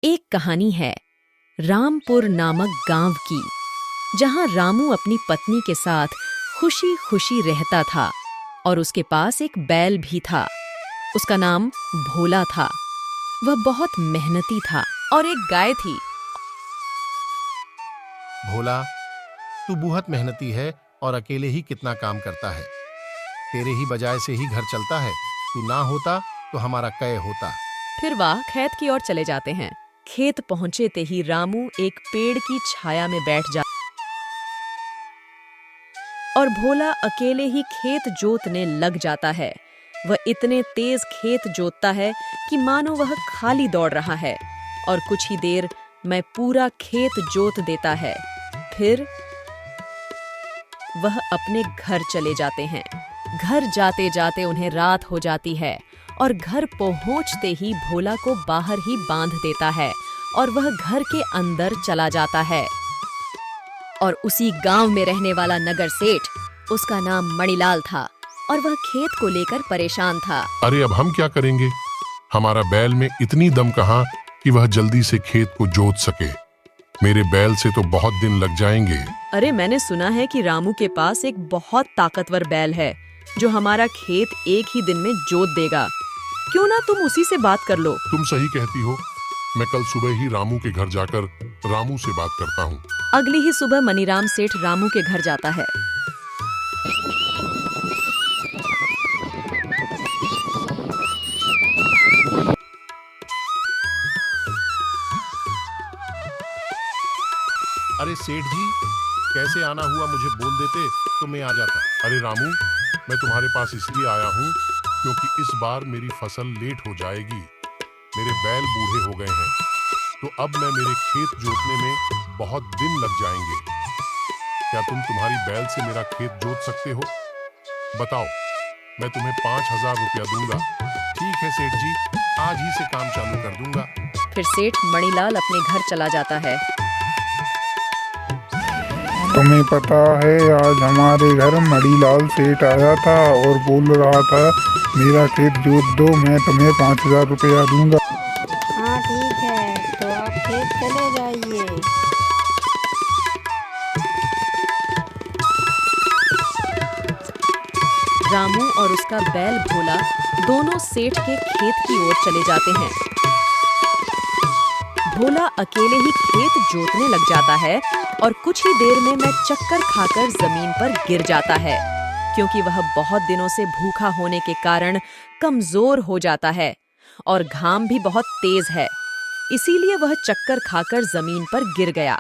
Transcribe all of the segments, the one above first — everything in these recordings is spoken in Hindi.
एक कहानी है रामपुर नामक गांव की, जहां रामू अपनी पत्नी के साथ खुशी खुशी रहता था और उसके पास एक बैल भी था। उसका नाम भोला था। वह बहुत मेहनती था और एक गाय थी। भोला, तू बहुत मेहनती है और अकेले ही कितना काम करता है। तेरे ही बजाय से ही घर चलता है। तू ना होता तो हमारा कै होता। फिर वह खेत की ओर चले जाते हैं। खेत पहुंचते ही रामू एक पेड़ की छाया में बैठ जाता और भोला अकेले ही खेत जोतने लग जाता है। वह इतने तेज खेत जोतता है कि मानो वह खाली दौड़ रहा है और कुछ ही देर में पूरा खेत जोत देता है। फिर वह अपने घर चले जाते हैं। घर जाते जाते उन्हें रात हो जाती है और घर पहुंचते ही भोला को बाहर ही बांध देता है और वह घर के अंदर चला जाता है। और उसी गांव में रहने वाला नगर सेठ, उसका नाम मणिलाल था और वह खेत को लेकर परेशान था। अरे अब हम क्या करेंगे? हमारा बैल में इतनी दम कहाँ कि वह जल्दी से खेत को जोत सके। मेरे बैल से तो बहुत दिन लग जाएंगे। अरे मैंने सुना है कि रामू के पास एक बहुत ताकतवर बैल है जो हमारा खेत एक ही दिन में जोत देगा। क्यों ना तुम उसी से बात कर लो। तुम सही कहती हो। मैं कल सुबह ही रामू के घर जाकर रामू से बात करता हूँ। अगली ही सुबह मनीराम सेठ रामू के घर जाता है। अरे सेठ जी, कैसे आना हुआ मुझे बोल देते तो मैं आ जाता। अरे रामू, मैं तुम्हारे पास इसलिए आया हूँ क्योंकि इस बार मेरी फसल लेट हो जाएगी। मेरे बैल बूढ़े हो गए हैं, तो अब मेरे खेत जोतने में बहुत दिन लग जाएंगे। क्या तुम तुम्हारी बैल से मेरा खेत जोत सकते हो? बताओ, मैं तुम्हें 5,000 रुपया दूंगा। ठीक है सेठ जी, आज ही से काम चालू कर दूंगा। फिर सेठ मणिलाल अपने घर चला जाता है। तुम्हें पता है, आज हमारे घर मणिलाल सेठ आया था और बोल रहा था मेरा खेत जोत दो, मैं तुम्हें 5,000 रुपया दूंगा। हाँ ठीक है, तो आप खेत चले जाइए। रामू और उसका बैल भोला दोनों सेठ के खेत की ओर चले जाते हैं। भोला अकेले ही खेत जोतने लग जाता है और कुछ ही देर में चक्कर खाकर जमीन पर गिर जाता है, क्योंकि वह बहुत दिनों से भूखा होने के कारण कमजोर हो जाता है और घाम भी बहुत तेज है, इसीलिए वह चक्कर खाकर जमीन पर गिर गया।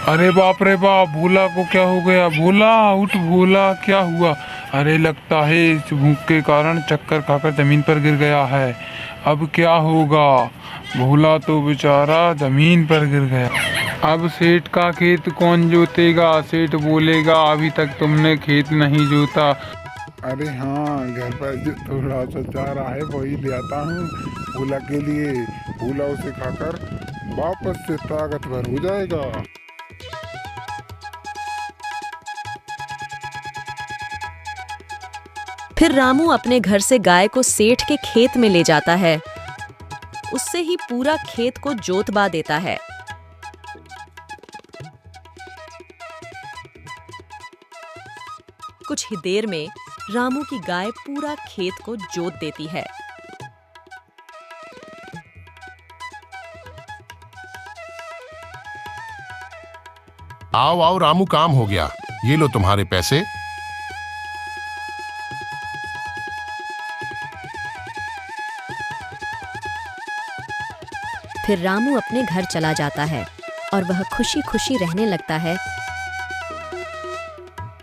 अरे बाप रे बाप, भोला को क्या हो गया? भोला उठ, भोला क्या हुआ? अरे लगता है इस भूख के कारण चक्कर खाकर जमीन पर गिर गया है। अब क्या होगा? भोला तो बेचारा जमीन पर गिर गया। अब सेठ का खेत कौन जोतेगा? सेठ बोलेगा अभी तक तुमने खेत नहीं जोता। अरे हाँ, घर पर जो थोड़ा सा चारा है वही ले आता हूँ भोला के लिए। भोला उसे खाकर वापस से ताकतवर हो जाएगा। फिर रामू अपने घर से गाय को सेठ के खेत में ले जाता है। उससे ही पूरा खेत को जोतवा देता है। कुछ ही देर में रामू की गाय पूरा खेत को जोत देती है। आओ आओ रामू, काम हो गया। ये लो तुम्हारे पैसे। फिर रामू अपने घर चला जाता है और वह खुशी खुशी रहने लगता है